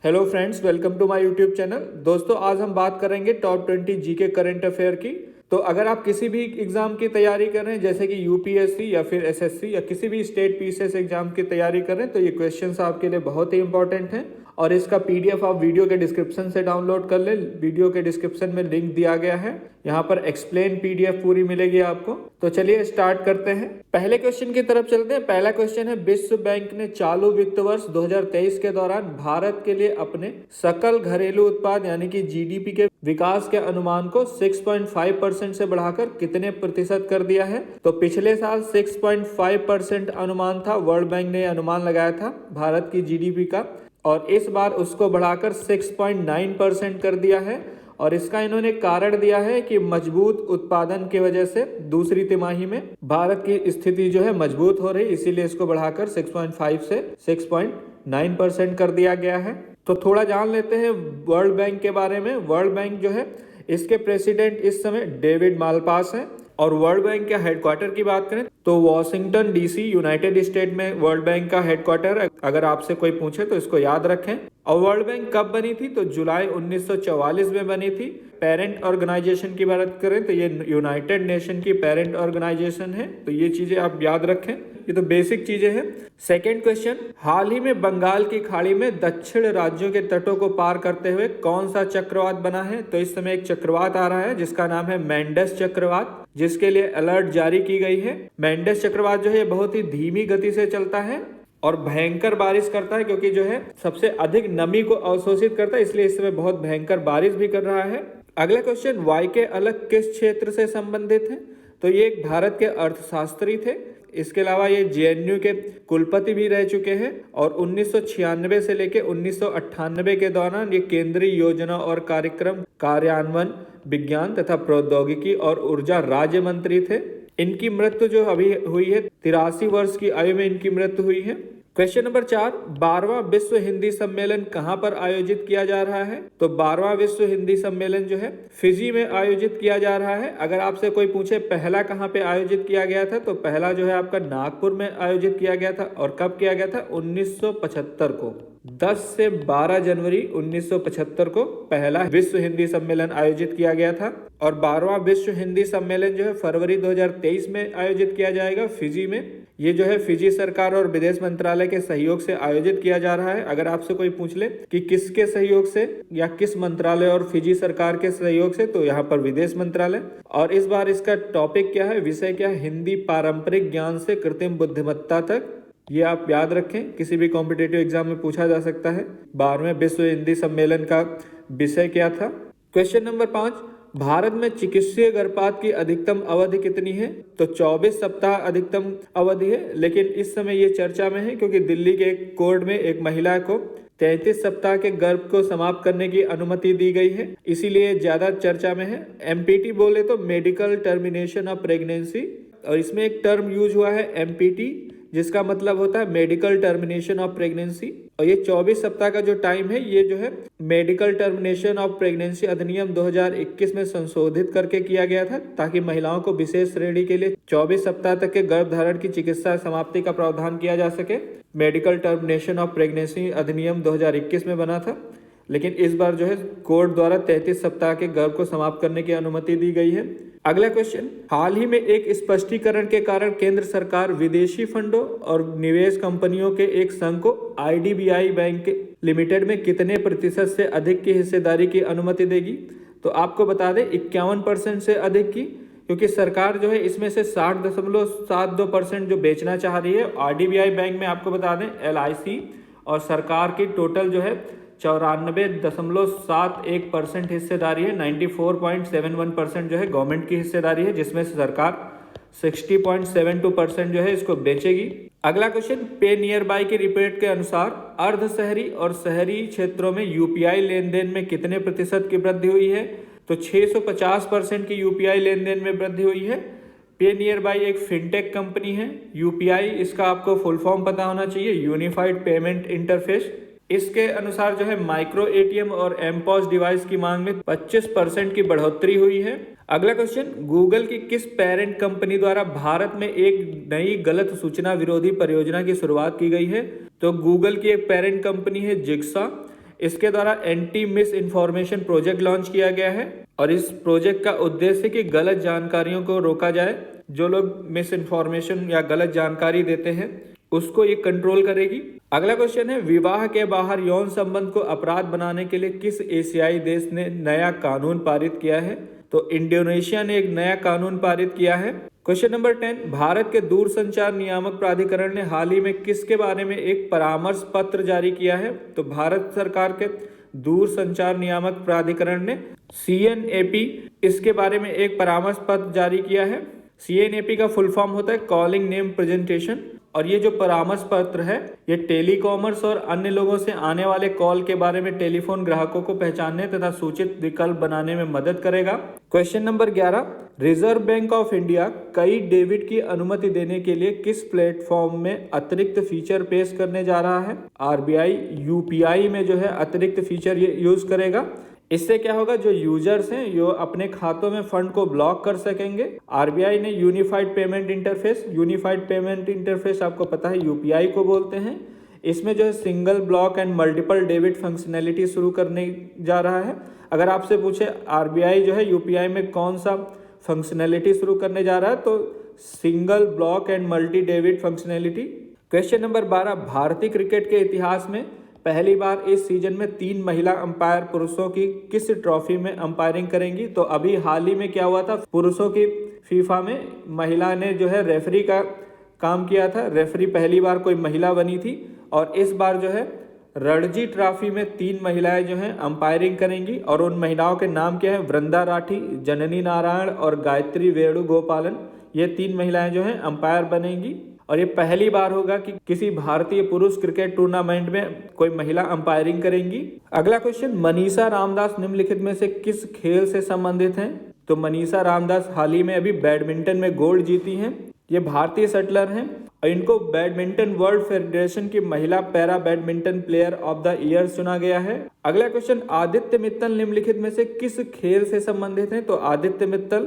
Hello friends, welcome to my YouTube channel. दोस्तों, आज हम बात करेंगे टॉप 20 जीके करंट अफेयर की। तो अगर आप किसी भी एग्जाम की तैयारी कर रहे हैं, जैसे कि यूपीएससी या फिर एसएससी या किसी भी स्टेट पीसीएस एग्जाम की तैयारी कर रहे हैं, तो ये क्वेश्चंस आपके लिए बहुत ही इंपॉर्टेंट हैं। और इसका पीडीएफ आप वीडियो के डिस्क्रिप्शन से डाउनलोड कर ले। वीडियो के डिस्क्रिप्शन में लिंक दिया गया है, यहाँ पर एक्सप्लेन पीडीएफ पूरी मिलेगी आपको। तो चलिए स्टार्ट करते हैं। पहले क्वेश्चन की तरफ चलते हैं। पहला क्वेश्चन है, विश्व बैंक ने चालू वित्त वर्ष 2023 के दौरान भारत के लिए अपने सकल घरेलू उत्पाद यानी कि जीडीपी के विकास के अनुमान को 6.5% से बढ़ाकर कितने प्रतिशत कर दिया है? तो पिछले साल 6.5% अनुमान था, वर्ल्ड बैंक ने अनुमान लगाया था भारत की जीडीपी का, और इस बार उसको बढ़ाकर 6.9% कर दिया है। और इसका इन्होंने कारण दिया है कि मजबूत उत्पादन की वजह से दूसरी तिमाही में भारत की स्थिति जो है मजबूत हो रही, इसीलिए इसको बढ़ाकर 6.5 से 6.9% कर दिया गया है। तो थोड़ा जान लेते हैं वर्ल्ड बैंक के बारे में। वर्ल्ड बैंक जो है, इसके प्रेसिडेंट इस समय डेविड मालपास हैं। और वर्ल्ड बैंक के हेडक्वार्टर की बात करें तो वॉशिंगटन डीसी, यूनाइटेड स्टेट में वर्ल्ड बैंक का हेडक्वार्टर है। अगर आपसे कोई पूछे तो इसको याद रखें। और वर्ल्ड बैंक कब बनी थी? तो जुलाई 1944 में बनी थी। पेरेंट ऑर्गेनाइजेशन की बात करें तो ये यूनाइटेड नेशन की पेरेंट ऑर्गेनाइजेशन है। तो ये चीजें आप याद रखें, ये तो बेसिक चीजें हैं। सेकेंड क्वेश्चन, हाल ही में बंगाल की खाड़ी में दक्षिण राज्यों के तटों को पार करते हुए कौन सा चक्रवात बना है? तो इस समय एक चक्रवात आ रहा है जिसका नाम है मेंडेस चक्रवात, जिसके लिए अलर्ट जारी की गई है। मेंडेस चक्रवात जो है बहुत ही धीमी गति से चलता है और भयंकर बारिश करता है, क्योंकि जो है सबसे अधिक नमी को अवशोषित करता है, इसलिए इस समय बहुत भयंकर बारिश भी कर रहा है। अगला क्वेश्चन, वाई के अलग किस क्षेत्र से संबंधित है? तो ये एक भारत के अर्थशास्त्री थे। इसके अलावा ये जेएनयू के कुलपति भी रह चुके हैं और 1996 से लेकर 1998 के दौरान ये केंद्रीय योजना और कार्यक्रम कार्यान्वयन, विज्ञान तथा प्रौद्योगिकी और ऊर्जा राज्य मंत्री थे। इनकी मृत्यु जो अभी हुई है, 83 वर्ष की आयु में इनकी मृत्यु हुई है। क्वेश्चन नंबर 4, 12वां विश्व हिंदी सम्मेलन कहां पर आयोजित किया जा रहा है? तो 12वां विश्व हिंदी सम्मेलन जो है फिजी में आयोजित किया जा रहा है। अगर आपसे कोई पूछे पहला कहां पे आयोजित किया गया था, तो पहला जो है आपका नागपुर में आयोजित किया गया था। और कब किया गया था? 1975 को। 10 से 12 जनवरी 1975 को पहला विश्व हिंदी सम्मेलन आयोजित किया गया था। और 12वां विश्व हिंदी सम्मेलन जो है फरवरी 2023 में आयोजित किया जाएगा फिजी में। ये जो है फिजी सरकार और विदेश मंत्रालय के सहयोग से आयोजित किया जा रहा है। अगर आपसे कोई पूछ ले कि किसके सहयोग से या किस मंत्रालय और फिजी सरकार के सहयोग से, तो यहाँ पर विदेश मंत्रालय। और इस बार इसका टॉपिक क्या है, विषय क्या है? हिंदी पारंपरिक ज्ञान से कृत्रिम बुद्धिमत्ता तक। ये आप याद रखें, किसी भी कॉम्पिटिटिव एग्जाम में पूछा जा सकता है। 12वें विश्व हिंदी सम्मेलन का विषय क्या था? क्वेश्चन नंबर 5, भारत में चिकित्सीय गर्भपात की अधिकतम अवधि कितनी है? तो 24 सप्ताह अधिकतम अवधि है, लेकिन इस समय ये चर्चा में है क्योंकि दिल्ली के एक कोर्ट में एक महिला को 33 सप्ताह के गर्भ को समाप्त करने की अनुमति दी गई है, इसीलिए ज्यादा चर्चा में है। एमपीटी बोले तो मेडिकल टर्मिनेशन ऑफ प्रेगनेंसी, और इसमें एक टर्म यूज हुआ है एमपीटी, जिसका मतलब होता है मेडिकल टर्मिनेशन ऑफ प्रेगनेंसी। और ये 24 सप्ताह का जो टाइम है, ये जो है मेडिकल टर्मिनेशन ऑफ प्रेगनेंसी अधिनियम 2021 में संशोधित करके किया गया था, ताकि महिलाओं को विशेष श्रेणी के लिए 24 सप्ताह तक के गर्भधारण की चिकित्सा समाप्ति का प्रावधान किया जा सके। मेडिकल टर्मिनेशन ऑफ प्रेगनेंसी अधिनियम 2021 में बना था, लेकिन इस बार जो है कोर्ट द्वारा 33 सप्ताह के गर्भ को समाप्त करने की अनुमति दी गई है। अगला क्वेश्चन, हाल ही में एक स्पष्टीकरण के कारण केंद्र सरकार विदेशी फंडों और निवेश कंपनियों के एक संघ को आईडीबीआई बैंक लिमिटेड में कितने प्रतिशत से अधिक की हिस्सेदारी की अनुमति देगी? तो आपको बता दें 51% से अधिक की, क्योंकि सरकार जो है इसमें से 60.72% जो बेचना चाह रही है। आरडीबीआई बैंक में आपको बता दें एलआईसी और सरकार की टोटल जो है 94.71% हिस्सेदारी है। 94.71% जो है गवर्नमेंट की हिस्सेदारी है, जिसमें से सरकार 60.72% जो है इसको बेचेगी। अगला क्वेश्चन, पे नियर बाय की रिपोर्ट के अनुसार अर्ध शहरी और शहरी क्षेत्रों में यूपीआई लेन देन में कितने प्रतिशत की वृद्धि हुई है? तो 650% की यूपीआई लेन देन में वृद्धि हुई है। पे नियर बाय एक फिनटेक कंपनी है। यूपीआई, इसका आपको फुल फॉर्म पता होना चाहिए, यूनिफाइड पेमेंट इंटरफेस। इसके अनुसार जो है माइक्रो एटीएम और एमपॉस डिवाइस की मांग में 25% की बढ़ोतरी हुई है। अगला क्वेश्चन, गूगल की किस पेरेंट कंपनी द्वारा भारत में एक नई गलत सूचना विरोधी परियोजना की शुरुआत की गई है? तो गूगल की एक पेरेंट कंपनी है जिग्सा। इसके द्वारा anti miss information project launch किया गया है और इस प्रोजेक्ट का उद्देश्य कि गलत जानकारियों को रोका जाए। जो लोग मिस इन्फॉर्मेशन या गलत जानकारी देते हैं उसको ये कंट्रोल करेगी। अगला क्वेश्चन है, विवाह के बाहर यौन संबंध को अपराध बनाने के लिए किस एशियाई देश ने नया कानून पारित किया है? तो इंडोनेशिया ने एक नया कानून पारित किया है। क्वेश्चन नंबर 10, भारत के दूरसंचार नियामक प्राधिकरण ने हाल ही में किसके बारे में एक परामर्श पत्र जारी किया है? तो भारत सरकार के दूरसंचार नियामक प्राधिकरण ने CNAP इसके बारे में एक परामर्श पत्र जारी किया है। CNAP का फुल फॉर्म होता है कॉलिंग नेम प्रेजेंटेशन और ये जो परामर्श पत्र है ये टेलीकॉमर्स और अन्य लोगों से आने वाले कॉल के बारे में टेलीफोन ग्राहकों को पहचानने तथा सूचित विकल्प बनाने में मदद करेगा। Question number 11, reserve bank of India कई डेबिट की अनुमति देने के लिए किस प्लेटफॉर्म में अतिरिक्त फीचर पेश करने जा रहा है? RBI UPI में जो है अतिरिक्त फीचर ये यूज करेगा। इससे क्या होगा, जो यूजर्स हैं जो अपने खातों में फंड को ब्लॉक कर सकेंगे। RBI ने यूनिफाइड पेमेंट इंटरफेस आपको पता है UPI को बोलते हैं। इसमें जो है single block and multiple debit functionality शुरू करने जा रहा है। अगर आपसे पूछे RBI जो है UPI में कौन सा फंक्शनैलिटी शुरू करने जा रहा है तो single block and multi debit functionality. Question number 12, भारतीय क्रिकेट के इतिहास में पहली बार इस सीजन में 3 महिला अंपायर पुरुषों की किस ट्रॉफी में अंपायरिंग करेंगी? तो अभी हाल ही में क्या हुआ था, पुरुषों की फीफा में महिला ने जो है रेफरी का काम किया था। रेफरी पहली बार कोई महिला बनी थी और इस बार जो है रणजी ट्रॉफी में 3 महिलाएं जो हैं अंपायरिंग करेंगी और उन महिलाओं के नाम क्या है, वृंदा राठी, जननी नारायण और गायत्री वेणुगोपालन। ये 3 महिलाएं जो हैं अंपायर बनेंगी और ये पहली बार होगा कि किसी भारतीय पुरुष क्रिकेट टूर्नामेंट में कोई महिला अंपायरिंग करेंगी। अगला क्वेश्चन, मनीषा रामदास निम्नलिखित में से किस खेल से संबंधित हैं? तो मनीषा रामदास हाल ही में अभी बैडमिंटन में गोल्ड जीती हैं। ये भारतीय शटलर हैं और इनको बैडमिंटन वर्ल्ड फेडरेशन की महिला para badminton player of the year चुना गया है। अगला क्वेश्चन, आदित्य मित्तल निम्नलिखित में से किस खेल से संबंधित हैं? तो आदित्य मित्तल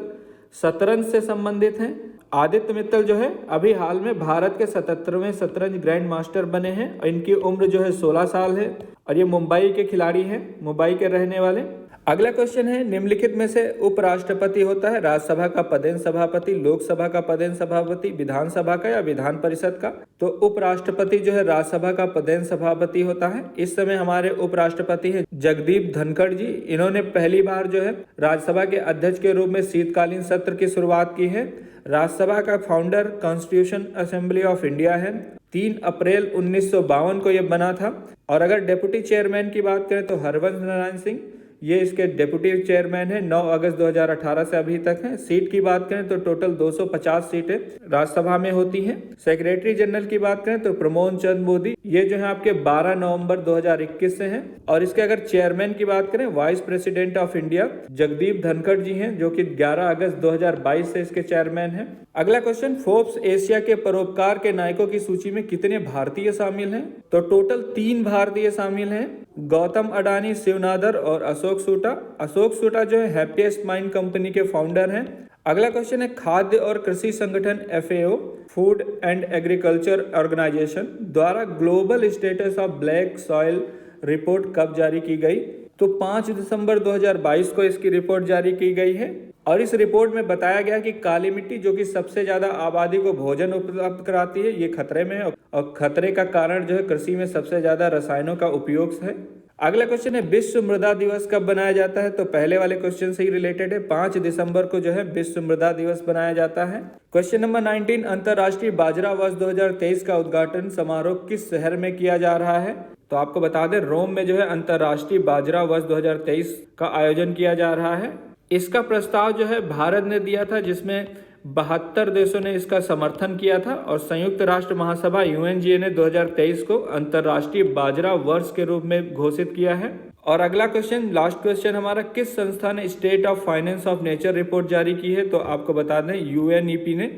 शतरंज से संबंधित हैं। आदित्य मित्तल जो है अभी हाल में भारत के 77वें शतरंज ग्रैंड मास्टर बने हैं और इनकी उम्र जो है 16 साल है और ये मुंबई के खिलाड़ी हैं, मुंबई के रहने वाले। अगला क्वेश्चन है, निम्नलिखित में से उपराष्ट्रपति होता है राज्यसभा का पदेन सभापति, लोकसभा का पदेन सभापति, विधानसभा का या विधान परिषद का? तो उपराष्ट्रपति जो है राज्यसभा का पदेन सभापति होता है। इस समय हमारे उपराष्ट्रपति है जगदीप धनखड़ जी। इन्होंने पहली बार जो है राज्यसभा के अध्यक्ष के रूप में शीतकालीन सत्र की शुरुआत की है। राज्यसभा का founder constitution assembly of India है। 3 अप्रैल 1952 को यह बना था। और अगर डेप्यूटी चेयरमैन की बात करें तो हरवंश नारायण सिंह ये इसके डेप्यूटी चेयरमैन है, 9 अगस्त 2018 से अभी तक हैं। सीट की बात करें तो टोटल 250 सीटें राज्यसभा में होती हैं। सेक्रेटरी जनरल की बात करें तो प्रमोद चंद्र मोदी, ये जो है आपके 12 नवंबर 2021 से हैं। और इसके अगर चेयरमैन की बात करें, vice president of India Jagdeep Dhankhar ji हैं, जो कि 11 अगस्त 2022 से इसके चेयरमैन हैं। अगला क्वेश्चन, फोर्ब्स एशिया के परोपकार के नायकों की सूची में कितने भारतीय शामिल हैं? तो टोटल 3 भारतीय शामिल हैं, गौतम अडानी, शिव नादर और अशोक सूटा। अशोक सूटा जो है हैप्पीएस्ट माइंड कंपनी के फाउंडर हैं। अगला क्वेश्चन है, खाद्य और कृषि संगठन FAO food and agriculture organisation द्वारा global status of black soil report कब जारी की गई? तो 5 दिसंबर 2022 को इसकी रिपोर्ट जारी की गई है और इस रिपोर्ट में बताया गया कि काली मिट्टी जो कि सबसे ज्यादा आबादी को भोजन उपलब्ध कराती है, ये खतरे में है और खतरे का कारण जो है कृषि में सबसे ज्यादा रसायनों का उपयोग है। अगला क्वेश्चन है, विश्व मृदा दिवस कब बनाया जाता है? तो पहले वाले क्वेश्चन से ही रिलेटेड है। 5 दिसंबर को जो है विश्व मृदा दिवस बनाया जाता है। क्वेश्चन नंबर 19, अंतर्राष्ट्रीय बाजरा वर्ष 2023 का उद्घाटन समारोह किस शहर में किया जा रहा है? तो आपको बता दें, रोम में जो है अंतर्राष्ट्रीय बाजरा वर्ष 2023 का आयोजन किया जा रहा है। इसका प्रस्ताव जो है भारत ने दिया था, जिसमें 72 देशों ने इसका समर्थन किया था और संयुक्त राष्ट्र महासभा UNGA ने 2023 को अंतर्राष्ट्रीय बाजरा वर्ष के रूप में घोषित किया है। और अगला क्वेश्चन, लास्ट क्वेश्चन हमारा, किस संस्था ने state of finance of nature report जारी की है? तो आपको बता दें UNEP ने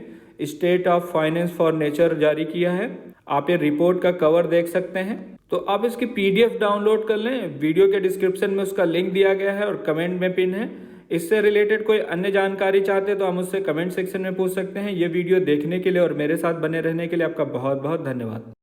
state of finance for nature जारी किया है। आप ये रिपोर्ट का कवर देख सकते हैं। तो आप इसकी PDF डाउनलोड कर लें, वीडियो के डिस्क्रिप्शन में उसका लिंक दिया गया है और कमेंट में पिन है। इससे रिलेटेड कोई अन्य जानकारी चाहते हैं तो आप मुझसे कमेंट सेक्शन में पूछ सकते हैं। ये वीडियो देखने के लिए और मेरे साथ बने रहने के लिए आपका बहुत बहुत धन्यवाद।